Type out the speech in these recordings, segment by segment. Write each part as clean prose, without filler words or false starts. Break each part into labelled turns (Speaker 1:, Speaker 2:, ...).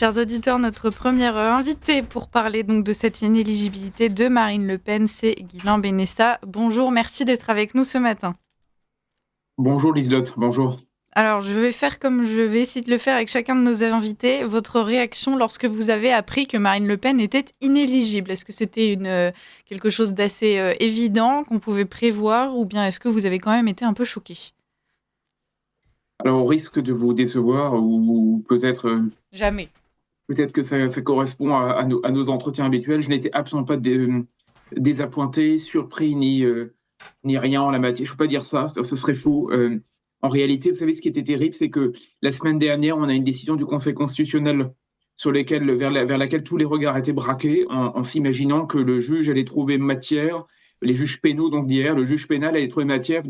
Speaker 1: Chers auditeurs, notre première invitée pour parler donc de cette inéligibilité de Marine Le Pen, c'est Guilain Benessa. Bonjour, merci d'être avec nous ce matin.
Speaker 2: Bonjour Liselotte, bonjour.
Speaker 1: Alors, je vais faire comme je vais essayer de le faire avec chacun de nos invités. Votre réaction lorsque vous avez appris que Marine Le Pen était inéligible? Est-ce que c'était quelque chose d'assez évident qu'on pouvait prévoir ou bien est-ce que vous avez quand même été un peu choqué?
Speaker 2: Alors au risque de vous décevoir ou
Speaker 1: Jamais.
Speaker 2: peut-être que ça correspond à nos entretiens habituels, je n'étais absolument pas désappointé, surpris ni rien en la matière. Je ne peux pas dire ça, ce serait faux. En réalité, vous savez ce qui était terrible, c'est que la semaine dernière, on a une décision du Conseil constitutionnel vers laquelle tous les regards étaient braqués en s'imaginant que le juge allait trouver matière, les juges pénaux donc d'hier, le juge pénal allait trouver matière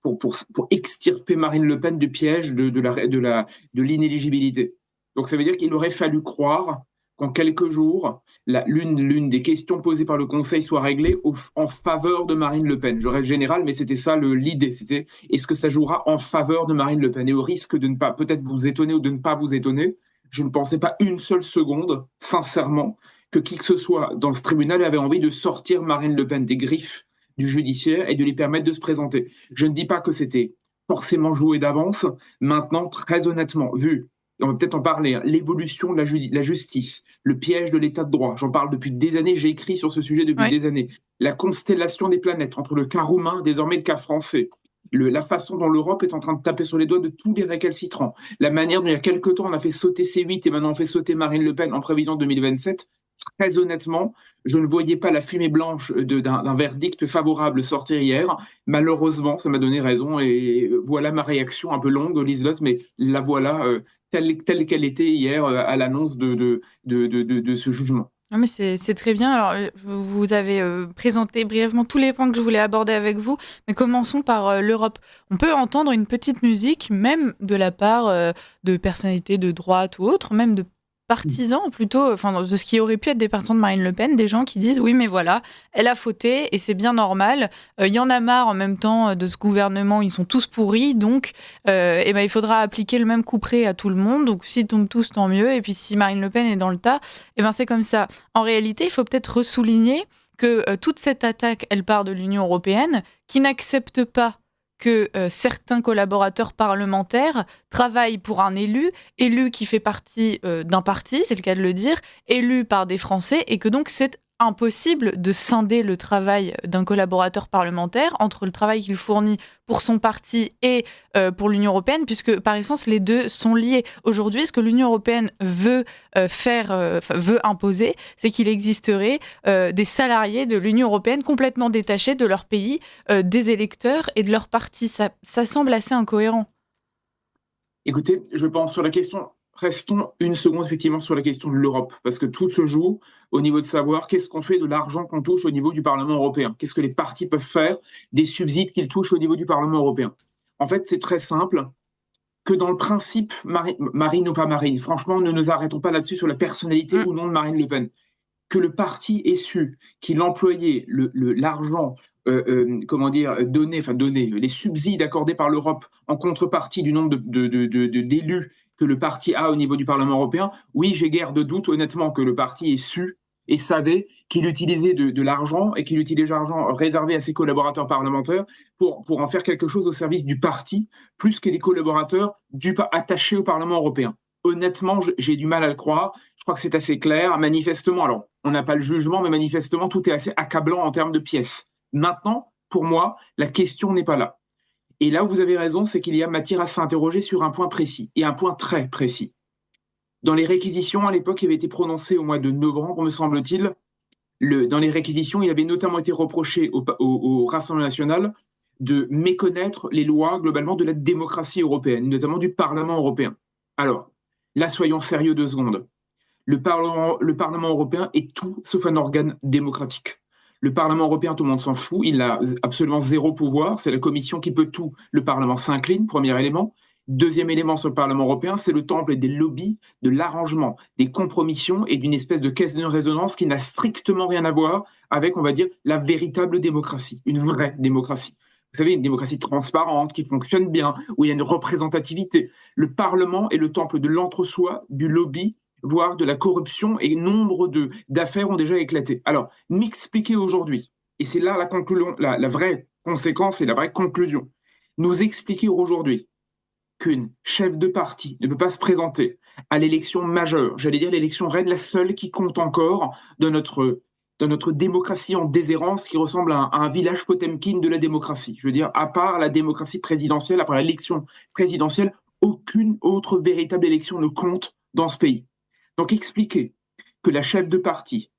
Speaker 2: pour extirper Marine Le Pen du piège de l'inéligibilité. Donc ça veut dire qu'il aurait fallu croire qu'en quelques jours, l'une des questions posées par le Conseil soit réglée en faveur de Marine Le Pen. Je reste général, mais c'était ça l'idée. C'était est-ce que ça jouera en faveur de Marine Le Pen? Et au risque de ne pas peut-être vous étonner ou de ne pas vous étonner, je ne pensais pas une seule seconde, sincèrement, que qui que ce soit dans ce tribunal avait envie de sortir Marine Le Pen des griffes du judiciaire et de lui permettre de se présenter. Je ne dis pas que c'était forcément joué d'avance. Maintenant, très honnêtement, vu on va peut-être en parler, hein, l'évolution de la justice, le piège de l'état de droit. J'en parle depuis des années, j'ai écrit sur ce sujet depuis
Speaker 1: Oui.
Speaker 2: des années. La constellation des planètes entre le cas roumain, désormais le cas français. La façon dont l'Europe est en train de taper sur les doigts de tous les récalcitrants. La manière dont il y a quelques temps on a fait sauter C8 et maintenant on fait sauter Marine Le Pen en prévision de 2027. Très honnêtement, je ne voyais pas la fumée blanche d'un verdict favorable sortir hier. Malheureusement, ça m'a donné raison et voilà ma réaction un peu longue, Liselotte, mais la voilà telle qu'elle était hier à l'annonce de ce jugement.
Speaker 1: Non, mais c'est très bien. Alors, vous avez présenté brièvement tous les points que je voulais aborder avec vous, mais commençons par l'Europe. On peut entendre une petite musique, même de la part de personnalités de droite ou autres, même de partisans plutôt, enfin de ce qui aurait pu être des partisans de Marine Le Pen, des gens qui disent oui mais voilà, elle a fauté et c'est bien normal. Il y en a marre en même temps de ce gouvernement, ils sont tous pourris, donc eh ben, il faudra appliquer le même couperet à tout le monde. Donc s'ils tombent tous, tant mieux. Et puis si Marine Le Pen est dans le tas, eh ben, c'est comme ça. En réalité, il faut peut-être ressouligner que toute cette attaque, elle part de l'Union européenne, qui n'accepte pas que certains collaborateurs parlementaires travaillent pour un élu qui fait partie d'un parti, c'est le cas de le dire, élu par des Français, et que donc c'est impossible de scinder le travail d'un collaborateur parlementaire entre le travail qu'il fournit pour son parti et pour l'Union européenne, puisque par essence les deux sont liés. Aujourd'hui, ce que l'Union européenne veut veut imposer, c'est qu'il existerait des salariés de l'Union européenne complètement détachés de leur pays, des électeurs et de leur parti. Ça semble assez incohérent.
Speaker 2: Écoutez, je pense sur la question, restons une seconde effectivement sur la question de l'Europe, parce que tout se joue au niveau de savoir qu'est-ce qu'on fait de l'argent qu'on touche au niveau du Parlement européen, qu'est-ce que les partis peuvent faire des subsides qu'ils touchent au niveau du Parlement européen. En fait, c'est très simple, que dans le principe, Marine ou pas Marine, franchement, ne nous arrêtons pas là-dessus sur la personnalité
Speaker 1: Mm.
Speaker 2: ou non de Marine Le Pen. Que le parti ait su qu'il employait l'argent, comment dire, donné, les subsides accordés par l'Europe en contrepartie du nombre d'élus que le parti a au niveau du Parlement européen, oui, j'ai guère de doute, honnêtement, que le parti ait su et savait qu'il utilisait de l'argent et qu'il utilisait l'argent réservé à ses collaborateurs parlementaires pour en faire quelque chose au service du parti, plus que des collaborateurs attachés au Parlement européen. Honnêtement, j'ai du mal à le croire. Je crois que c'est assez clair. Manifestement, alors, on n'a pas le jugement, mais manifestement, tout est assez accablant en termes de pièces. Maintenant, pour moi, la question n'est pas là. Et là où vous avez raison, c'est qu'il y a matière à s'interroger sur un point précis, et un point très précis. Dans les réquisitions, à l'époque, qui avait été prononcé au mois de novembre, me semble-t-il, dans les réquisitions, il avait notamment été reproché au Rassemblement national de méconnaître les lois globalement de la démocratie européenne, notamment du Parlement européen. Alors, là, soyons sérieux 2 secondes. Le Parlement européen est tout sauf un organe démocratique. Le Parlement européen, tout le monde s'en fout, il a absolument zéro pouvoir, c'est la Commission qui peut tout, le Parlement s'incline, premier élément. Deuxième élément sur le Parlement européen, c'est le temple des lobbies, de l'arrangement, des compromissions et d'une espèce de caisse de résonance qui n'a strictement rien à voir avec, on va dire, la véritable démocratie, une vraie démocratie. Vous savez, une démocratie transparente, qui fonctionne bien, où il y a une représentativité. Le Parlement est le temple de l'entre-soi, du lobby voire de la corruption, et nombre d'affaires ont déjà éclaté. Alors, m'expliquer aujourd'hui, et c'est là la conclusion, la vraie conséquence et la vraie conclusion, nous expliquer aujourd'hui qu'une chef de parti ne peut pas se présenter à l'élection majeure, j'allais dire l'élection reine, la seule qui compte encore dans notre démocratie en déshérence, qui ressemble à un village Potemkin de la démocratie. Je veux dire, à part la démocratie présidentielle, à part l'élection présidentielle, aucune autre véritable élection ne compte dans ce pays. Donc expliquer que la chef de parti,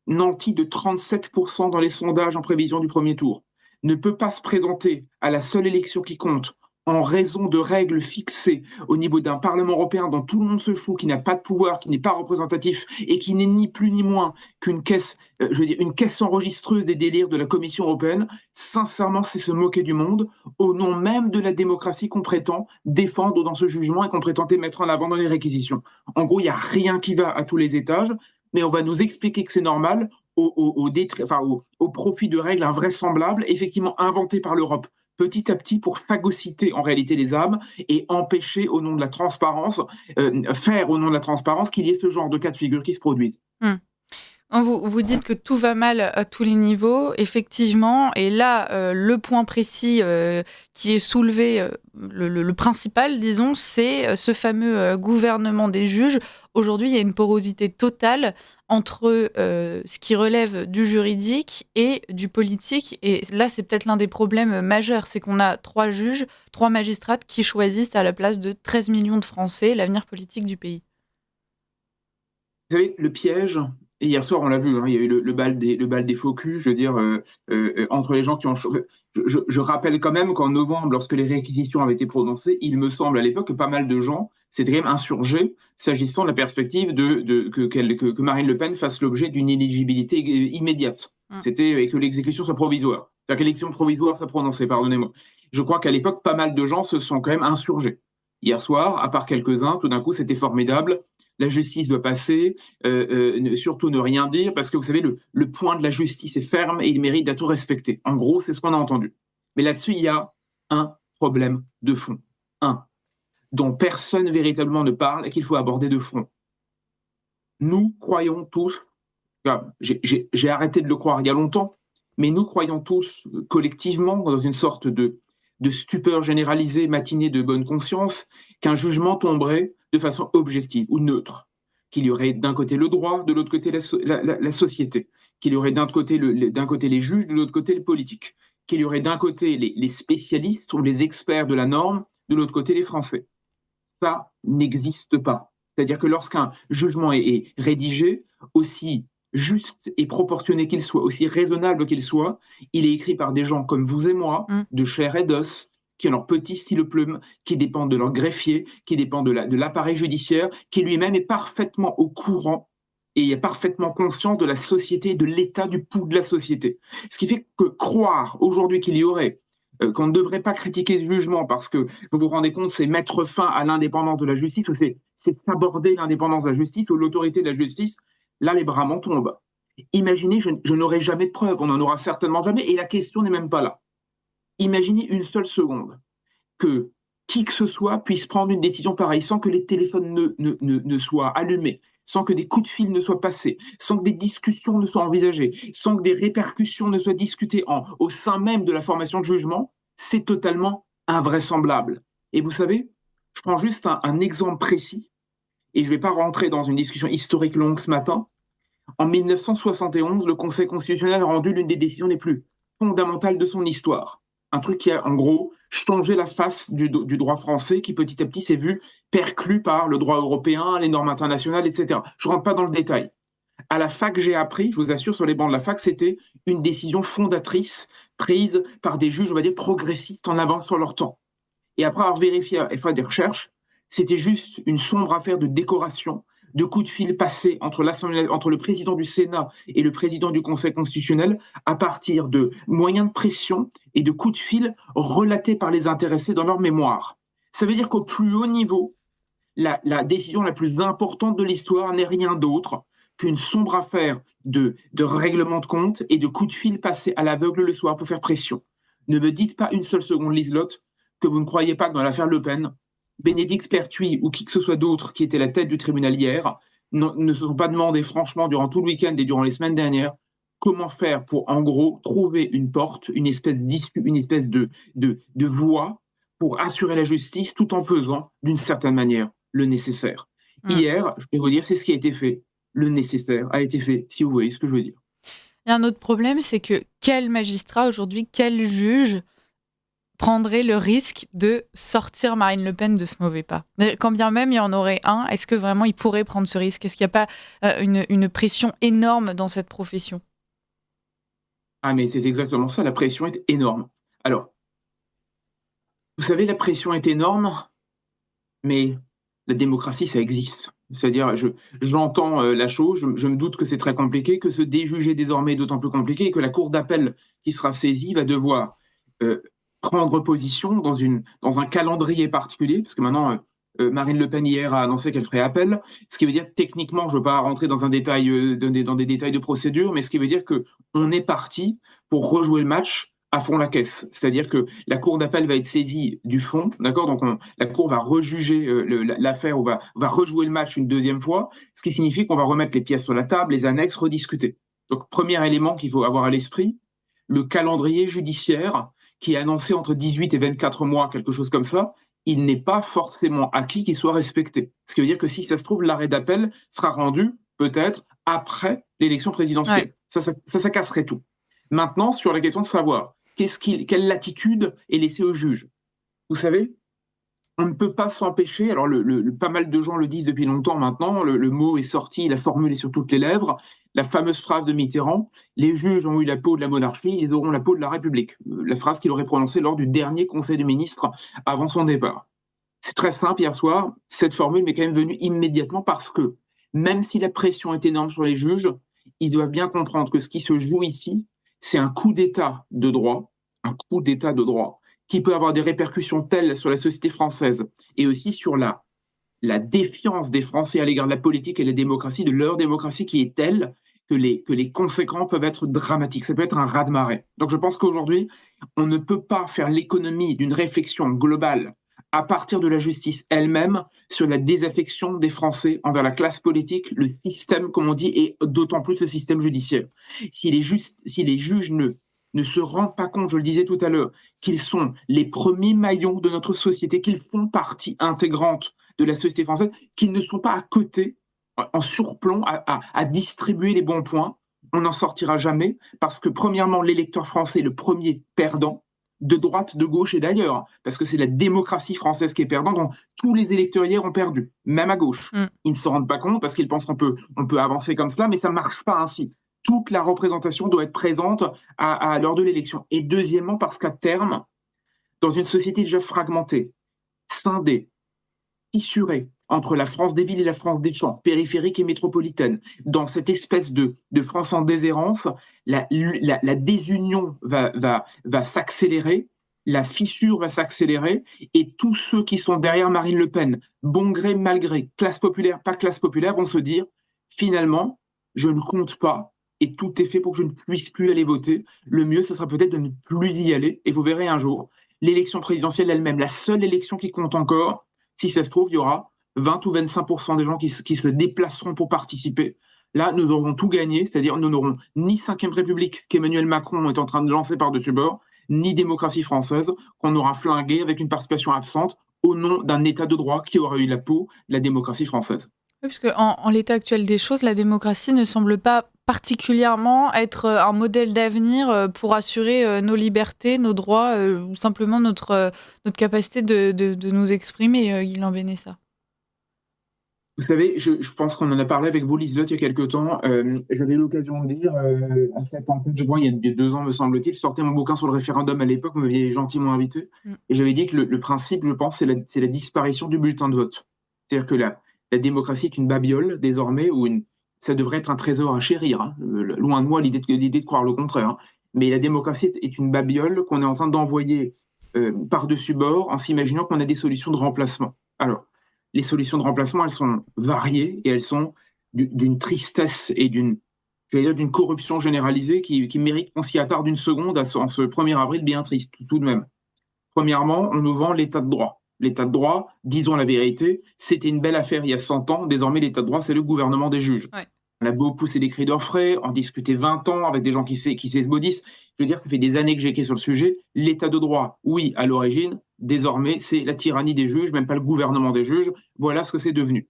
Speaker 2: nantie de 37% dans les sondages en prévision du premier tour, ne peut pas se présenter à la seule élection qui compte en raison de règles fixées au niveau d'un Parlement européen dont tout le monde se fout, qui n'a pas de pouvoir, qui n'est pas représentatif et qui n'est ni plus ni moins qu'une caisse, une caisse enregistreuse des délires de la Commission européenne, sincèrement, c'est se moquer du monde au nom même de la démocratie qu'on prétend défendre dans ce jugement et qu'on prétendait mettre en avant dans les réquisitions. En gros, il n'y a rien qui va à tous les étages, mais on va nous expliquer que c'est normal au profit de règles invraisemblables, effectivement inventées par l'Europe petit à petit pour phagocyter en réalité les âmes et empêcher au nom de la transparence, faire au nom de la transparence qu'il y ait ce genre de cas de figure qui se produisent.
Speaker 1: Vous dites que tout va mal à tous les niveaux, effectivement, et là, le point précis qui est soulevé, le principal, disons, c'est ce fameux gouvernement des juges. Aujourd'hui, il y a une porosité totale entre ce qui relève du juridique et du politique, et là, c'est peut-être l'un des problèmes majeurs, c'est qu'on a 3 juges, 3 magistrates qui choisissent à la place de 13 millions de Français l'avenir politique du pays.
Speaker 2: Vous savez, le piège, et hier soir on l'a vu, hein, il y a eu le bal des faux culs, je veux dire, entre les gens qui ont... Je rappelle quand même qu'en novembre, lorsque les réquisitions avaient été prononcées, il me semble à l'époque que pas mal de gens s'étaient quand même insurgés s'agissant de la perspective que Marine Le Pen fasse l'objet d'une inéligibilité immédiate. Et que l'exécution soit provisoire. C'est-à-dire que l'élection provisoire soit prononcée, pardonnez-moi. Je crois qu'à l'époque, pas mal de gens se sont quand même insurgés. Hier soir, à part quelques-uns, tout d'un coup, c'était formidable. La justice doit passer, surtout ne rien dire, parce que vous savez, le point de la justice est ferme et il mérite d'être respecté. En gros, c'est ce qu'on a entendu. Mais là-dessus, il y a un problème de fond. Dont personne véritablement ne parle et qu'il faut aborder de front. Nous croyons tous, j'ai arrêté de le croire il y a longtemps, mais nous croyons tous collectivement dans une sorte de stupeur généralisée, matinée de bonne conscience, qu'un jugement tomberait de façon objective ou neutre, qu'il y aurait d'un côté le droit, de l'autre côté la société, qu'il y aurait d'un côté les juges, de l'autre côté les politiques, qu'il y aurait d'un côté les spécialistes ou les experts de la norme, de l'autre côté les Français. Ça n'existe pas. C'est-à-dire que lorsqu'un jugement est rédigé, aussi juste et proportionné qu'il soit, aussi raisonnable qu'il soit, il est écrit par des gens comme vous et moi, de chair et d'os, qui ont leur petit stylo plume, qui dépendent de leur greffier, qui dépendent de l'appareil judiciaire, qui lui-même est parfaitement au courant et est parfaitement conscient de la société, de l'état du pouls de la société. Ce qui fait que croire aujourd'hui qu'il y aurait qu'on ne devrait pas critiquer ce jugement parce que, vous vous rendez compte, c'est mettre fin à l'indépendance de la justice, ou c'est aborder l'indépendance de la justice ou l'autorité de la justice, là les bras m'en tombent. Imaginez, je n'aurai jamais de preuves, on n'en aura certainement jamais, et la question n'est même pas là. Imaginez une seule seconde que qui que ce soit puisse prendre une décision pareille sans que les téléphones ne soient allumés, sans que des coups de fil ne soient passés, sans que des discussions ne soient envisagées, sans que des répercussions ne soient discutées au sein même de la formation de jugement, c'est totalement invraisemblable. Et vous savez, je prends juste un exemple précis, et je ne vais pas rentrer dans une discussion historique longue ce matin. En 1971, le Conseil constitutionnel a rendu l'une des décisions les plus fondamentales de son histoire. Un truc qui a, en gros, changé la face du droit français, qui petit à petit s'est vu perclus par le droit européen, les normes internationales, etc. Je ne rentre pas dans le détail. À la fac, j'ai appris, je vous assure, sur les bancs de la fac, c'était une décision fondatrice prise par des juges, on va dire, progressistes en avance sur leur temps. Et après avoir vérifié et fait des recherches, c'était juste une sombre affaire de décoration, de coups de fil passés entre le président du Sénat et le président du Conseil constitutionnel à partir de moyens de pression et de coups de fil relatés par les intéressés dans leur mémoire. Ça veut dire qu'au plus haut niveau, la décision la plus importante de l'histoire n'est rien d'autre qu'une sombre affaire de règlement de compte et de coups de fil passés à l'aveugle le soir pour faire pression. Ne me dites pas une seule seconde, Liselotte, que vous ne croyez pas que dans l'affaire Le Pen, Bénédicte Pertuis ou qui que ce soit d'autre qui était la tête du tribunal hier ne se sont pas demandé franchement durant tout le week-end et durant les semaines dernières comment faire pour, en gros, trouver une porte, une espèce d'issue, une espèce de voie pour assurer la justice tout en faisant, d'une certaine manière, le nécessaire. Hier, je vais vous dire, c'est ce qui a été fait. Le nécessaire a été fait, si vous voyez ce que je veux dire.
Speaker 1: Il y a un autre problème, c'est que quel magistrat aujourd'hui, quel juge prendrait le risque de sortir Marine Le Pen de ce mauvais pas? Quand bien même il y en aurait un, est-ce que vraiment il pourrait prendre ce risque? Est-ce qu'il n'y a pas une pression énorme dans cette profession?
Speaker 2: Ah, mais c'est exactement ça, la pression est énorme. Alors, vous savez, la pression est énorme, mais la démocratie, ça existe. C'est-à-dire, j'entends la chose, je me doute que c'est très compliqué, que se déjuger désormais est d'autant plus compliqué, et que la cour d'appel qui sera saisie va devoir euh, prendre position dans un calendrier particulier, parce que maintenant, Marine Le Pen hier a annoncé qu'elle ferait appel, ce qui veut dire techniquement, je ne veux pas rentrer dans dans des détails de procédure, mais ce qui veut dire que on est parti pour rejouer le match à fond la caisse. C'est-à-dire que la cour d'appel va être saisie du fond, d'accord? Donc la cour va rejuger l'affaire ou va rejouer le match une deuxième fois, ce qui signifie qu'on va remettre les pièces sur la table, les annexes, rediscuter. Donc premier élément qu'il faut avoir à l'esprit, le calendrier judiciaire qui est annoncé entre 18 et 24 mois, quelque chose comme ça, il n'est pas forcément acquis qu'il soit respecté. Ce qui veut dire que si ça se trouve, l'arrêt d'appel sera rendu peut-être après l'élection présidentielle.
Speaker 1: Ouais.
Speaker 2: Ça casserait tout. Maintenant, sur la question de savoir quelle latitude est laissée au juge. Vous savez, on ne peut pas s'empêcher, alors pas mal de gens le disent depuis longtemps maintenant, le mot est sorti, la formule est sur toutes les lèvres, la fameuse phrase de Mitterrand, les juges ont eu la peau de la monarchie, ils auront la peau de la République. La phrase qu'il aurait prononcée lors du dernier Conseil des ministres avant son départ. C'est très simple, hier soir, cette formule m'est quand même venue immédiatement parce que, même si la pression est énorme sur les juges, ils doivent bien comprendre que ce qui se joue ici, c'est un coup d'État de droit, un coup d'État de droit, qui peut avoir des répercussions telles sur la société française et aussi sur la défiance des Français à l'égard de la politique et de la démocratie, de leur démocratie qui est telle que les conséquences peuvent être dramatiques. Ça peut être un raz-de-marée. Donc je pense qu'aujourd'hui, on ne peut pas faire l'économie d'une réflexion globale à partir de la justice elle-même sur la désaffection des Français envers la classe politique, le système, comme on dit, et d'autant plus le système judiciaire. Si les juges ne se rendent pas compte, je le disais tout à l'heure, qu'ils sont les premiers maillons de notre société, qu'ils font partie intégrante de la société française, qu'ils ne sont pas à côté, en surplomb, à distribuer les bons points, on n'en sortira jamais, parce que premièrement, l'électeur français est le premier perdant, de droite, de gauche et d'ailleurs, parce que c'est la démocratie française qui est perdante, donc tous les électeurs hier ont perdu, même à gauche. Ils ne s'en rendent pas compte parce qu'ils pensent qu'on peut avancer comme cela, mais ça ne marche pas ainsi. Toute la représentation doit être présente lors de l'élection. Et deuxièmement, parce qu'à terme, dans une société déjà fragmentée, scindée, fissurée, entre la France des villes et la France des champs, périphérique et métropolitaine, dans cette espèce de France en déshérence, la désunion va s'accélérer, la fissure va s'accélérer, et tous ceux qui sont derrière Marine Le Pen, bon gré, mal gré, classe populaire, pas classe populaire, vont se dire, finalement, je ne compte pas, et tout est fait pour que je ne puisse plus aller voter. Le mieux, ce sera peut-être de ne plus y aller, et vous verrez un jour, l'élection présidentielle elle-même, la seule élection qui compte encore, si ça se trouve, il y aura 20 ou 25% des gens qui se déplaceront pour participer. Là, nous aurons tout gagné, c'est-à-dire nous n'aurons ni 5e République qu'Emmanuel Macron est en train de lancer par-dessus bord, ni démocratie française qu'on aura flinguée avec une participation absente au nom d'un État de droit qui aura eu la peau de la démocratie française.
Speaker 1: Oui, parce qu'en l'état actuel des choses, la démocratie ne semble pas particulièrement être un modèle d'avenir pour assurer nos libertés, nos droits, ou simplement notre capacité de nous exprimer, Guilain Benessa.
Speaker 2: Vous savez, je pense qu'on en a parlé avec vous, Liselotte, il y a quelque temps. J'avais l'occasion de dire, à cette antenne, je crois, il y a 2 ans, me semble-t-il, je sortais mon bouquin sur le référendum à l'époque, vous m'aviez gentiment invité, et j'avais dit que le principe, je pense, c'est la disparition du bulletin de vote. C'est-à-dire que la démocratie est une babiole, désormais, ça devrait être un trésor à chérir. Hein. Loin de moi l'idée de croire le contraire. Hein. Mais la démocratie est une babiole qu'on est en train d'envoyer par-dessus bord en s'imaginant qu'on a des solutions de remplacement. Alors, les solutions de remplacement, elles sont variées et elles sont d'une tristesse et d'une corruption généralisée qui mérite qu'on s'y attarde une seconde en ce 1er avril bien triste, tout de même. Premièrement, on nous vend l'état de droit. l'état de droit, disons la vérité, c'était une belle affaire il y a 100 ans, désormais l'état de droit, c'est le gouvernement des juges.
Speaker 1: Ouais.
Speaker 2: On a beau pousser des cris d'orfraie, en discuter 20 ans avec des gens qui s'esbaudissent. Je veux dire, ça fait des années que j'ai écrit sur le sujet. L'état de droit, oui, à l'origine, désormais, c'est la tyrannie des juges, même pas le gouvernement des juges. Voilà ce que c'est devenu.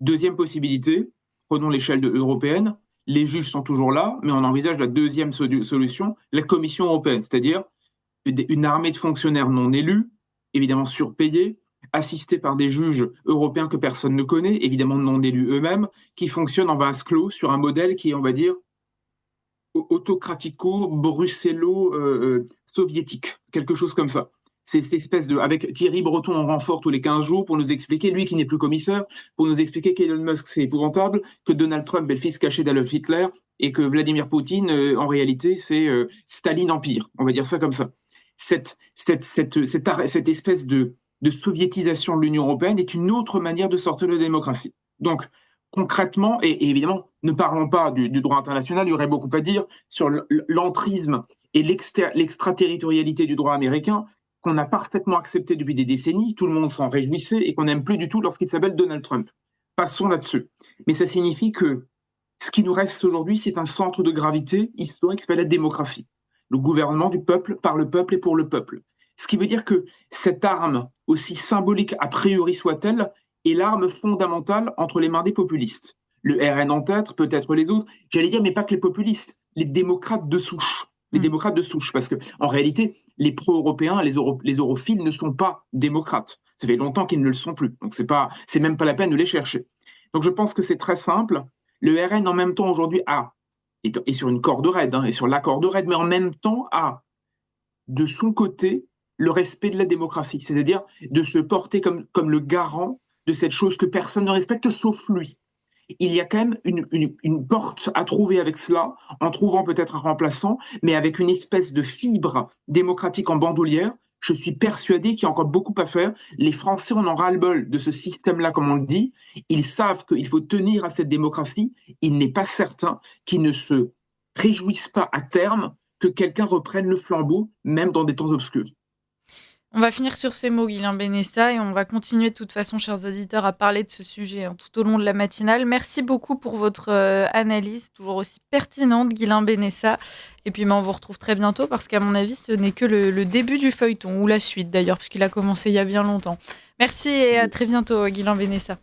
Speaker 2: Deuxième possibilité, prenons l'échelle européenne. Les juges sont toujours là, mais on envisage la deuxième solution, la Commission européenne, c'est-à-dire une armée de fonctionnaires non élus, évidemment surpayés, assistés par des juges européens que personne ne connaît, évidemment non élus eux-mêmes, qui fonctionnent en vase clos sur un modèle qui est, on va dire, autocratico-bruxello-soviétique, quelque chose comme ça. C'est cette espèce de, avec Thierry Breton en renfort tous les 15 jours pour nous expliquer, lui qui n'est plus commissaire, pour nous expliquer qu'Elon Musk c'est épouvantable, que Donald Trump est le fils caché d'Adolf Hitler et que Vladimir Poutine, en réalité, c'est Staline Empire. On va dire ça comme ça. Cette espèce de soviétisation de l'Union européenne est une autre manière de sortir de la démocratie. Donc, concrètement, et évidemment, ne parlons pas du droit international, il y aurait beaucoup à dire sur l'entrisme et l'extraterritorialité du droit américain qu'on a parfaitement accepté depuis des décennies, tout le monde s'en réjouissait et qu'on n'aime plus du tout lorsqu'il s'appelle Donald Trump. Passons là-dessus. Mais ça signifie que ce qui nous reste aujourd'hui, c'est un centre de gravité historique qui s'appelle la démocratie. Le gouvernement du peuple, par le peuple et pour le peuple. Ce qui veut dire que cette arme, aussi symbolique a priori soit-elle, est l'arme fondamentale entre les mains des populistes. Le RN en tête, peut-être les autres, j'allais dire, mais pas que les populistes, les démocrates de souche. Les démocrates de souche, parce que en réalité, les pro-européens, les europhiles ne sont pas démocrates. Ça fait longtemps qu'ils ne le sont plus, donc c'est même pas la peine de les chercher. Donc je pense que c'est très simple. Le RN en même temps aujourd'hui est sur une corde raide, et sur la corde raide, mais en même temps a de son côté le respect de la démocratie, c'est-à-dire de se porter comme le garant de cette chose que personne ne respecte sauf lui. Il y a quand même une porte à trouver avec cela, en trouvant peut-être un remplaçant, mais avec une espèce de fibre démocratique en bandoulière. Je suis persuadé qu'il y a encore beaucoup à faire. Les Français en ont ras-le-bol de ce système-là, comme on le dit. Ils savent qu'il faut tenir à cette démocratie. Il n'est pas certain qu'ils ne se réjouissent pas à terme que quelqu'un reprenne le flambeau, même dans des temps obscurs.
Speaker 1: On va finir sur ces mots, Guilain Benessa, et on va continuer de toute façon, chers auditeurs, à parler de ce sujet tout au long de la matinale. Merci beaucoup pour votre analyse, toujours aussi pertinente, Guilain Benessa. Et puis on vous retrouve très bientôt, parce qu'à mon avis, ce n'est que le début du feuilleton, ou la suite d'ailleurs, puisqu'il a commencé il y a bien longtemps. Merci et à très bientôt, Guilain Benessa.